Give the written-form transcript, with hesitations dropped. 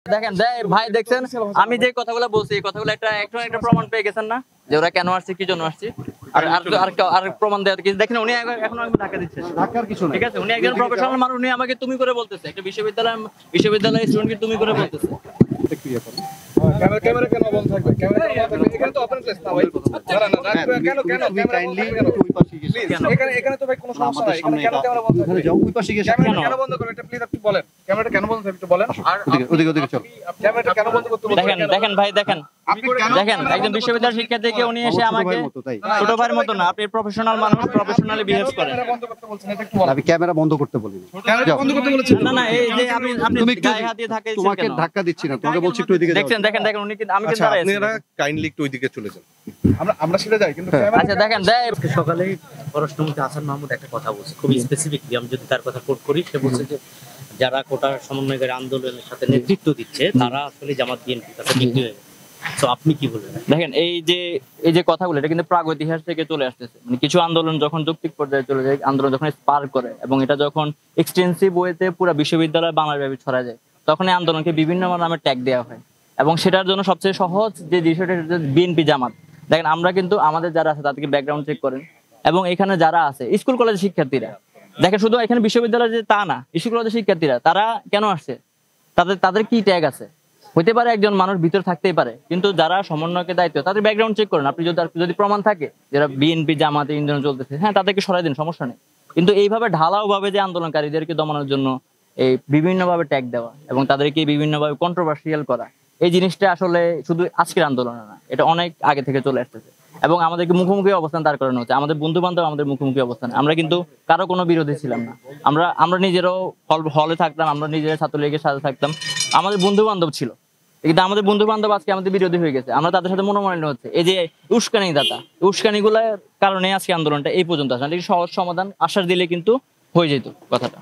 দেখেন ভাই দেখছেন আমি যে কথাগুলো বলছি এই কথাগুলো একটা প্রমাণ পেয়ে গেছেন না যে ওরা কেন আসছে কি জন্য আসছে আর প্রমাণ দেওয়ার কিছু দেখেন উনি এখন আমাকে ধাক্কা দিচ্ছেন ধাক্কার কিছু না ঠিক আছে উনি একজন প্রফেশনাল মানুষ উনি আমাকে তুমি করে বলতেছে একটা বিশ্ববিদ্যালয়ের স্টুডেন্টকে তুমি করে বলতেছে ক্যামেরা কেন বন্ধ থাকবে ক্যামেরা কেন বন্ধ থাকবে এখানে তো ওপেন প্লেস না ভাই না কেন এখানে তো ভাই কোনো সমস্যা নাই কেন ক্যামেরা বন্ধ থাকবে যাও ওই পাশে গিয়ে ক্যামেরা কেন বন্ধ করবে এটা প্লিজ আপনি বলেন ক্যামেরাটা কেন বন্ধ থাকবে একটু বলেন আর ওদিকে চল ক্যামেরাটা কেন বন্ধ করতে বলছেন দেখেন ভাই দেখেন একজন বিশ্ববিদ্যালয়ের শিক্ষার্থী উনি এসে আমাকে ছোট ভাইয়ের মত না আপনি প্রফেশনাল মানুষ প্রফেশনালি বিহেভ করেন বন্ধ করতে বলছেন এটা একটু বলেন আমি ক্যামেরা বন্ধ করতে বলিনি ক্যামেরা বন্ধ করতে বলেছেন না এই যে আপনি গায়ে হাত দিয়ে ধাক্কা দিচ্ছেন তোমাকে ধাক্কা দিচ্ছি না তোমাকে বলছি একটু ওইদিকে যাও দেখেন উনি কিন্তু আমি কিন্তু আচ্ছা দাঁড়াই আছি আপনারা কাইন্ডলি একটু ওইদিকে চলে যান আমরা সেটা যাই কিন্তু ক্যামেরা আচ্ছা দেখেন সকালে পররাষ্ট্রমন্ত্রী হাসান মাহমুদ একটা কথা বলছে খুবই স্পেসিফিকলি আমি যদি তার কথা কোট করি সে বলছে যে যারা কোটার সমন্বয়কারী আন্দোলনের সাথে নেতৃত্ব দিচ্ছে তারা আসলে জামাত বিএনপির কাছে বিক্রি হয়ে গেছে। তো আপনি কি বলবেন? দেখেন এই যে কথাগুলো এটা কিন্তু প্রাগ ইতিহাস থেকে চলে আসতেছে মানে কিছু আন্দোলন যখন যৌক্তিক পর্যায়ে চলে যায় আন্দোলন যখন স্পার্ক করে এবং এটা যখন এক্সটেন্সিভ ওয়েতে পুরো বিশ্ববিদ্যালয় বাংলাব্যাপী ছড়া যায় তখন এই আন্দোলনকে বিভিন্ন নামে ট্যাগ দেওয়া হয় এবং সেটার জন্য সবচেয়ে সহজ যে বিষয়টা বিএনপি জামাত। দেখেন আমরা কিন্তু আমাদের যারা আছে তাদেরকে ব্যাকগ্রাউন্ড চেক করেন এবং এখানে যারা আছে স্কুল কলেজের শিক্ষার্থীরা দেখেন শুধু এখানে বিশ্ববিদ্যালয়ের যে তা না স্কুল কলেজের শিক্ষার্থীরা তারা কেন আসছে তাদের কি ট্যাগ আছে হইতে পারে একজন মানুষ ভিতরে থাকতেই পারে কিন্তু যারা সমন্বয়কের দায়িত্ব তাদের ব্যাকগ্রাউন্ড চেক করেন আপনি যদি প্রমাণ থাকে যারা বিএনপি জামাতে ইন্ধন চলতেছে হ্যাঁ তাদেরকে সরাই দিন সমস্যা নেই কিন্তু এইভাবে ঢালাও ভাবে যে আন্দোলনকারীদেরকে দমানোর জন্য এই বিভিন্নভাবে ট্যাগ দেওয়া এবং তাদেরকে বিভিন্নভাবে কন্ট্রোভার্সিয়াল করা এই জিনিসটা আসলে শুধু আজকের আন্দোলন না এটা অনেক আগে থেকে চলে আসতেছে এবং আমাদেরকে মুখোমুখি অবস্থান দাঁড় করানো হচ্ছে আমাদের বন্ধু বান্ধব আমাদের মুখোমুখি অবস্থান আমরা কিন্তু কারো কোনো বিরোধী ছিলাম না আমরা নিজেরাও হলে থাকতাম আমরা নিজেরা ছাত্রলীগের সাথে থাকতাম আমাদের বন্ধু বান্ধব ছিল কিন্তু আমাদের বন্ধু বান্ধব আজকে আমাদের বিরোধী হয়ে গেছে আমরা তাদের সাথে মনোমালিন্য হচ্ছে এই যে উস্কানি গুলার কারণে আজকে আন্দোলনটা এই পর্যন্ত আসলে সহজ সমাধান আশ্বাস দিলে কিন্তু হয়ে যেত কথাটা।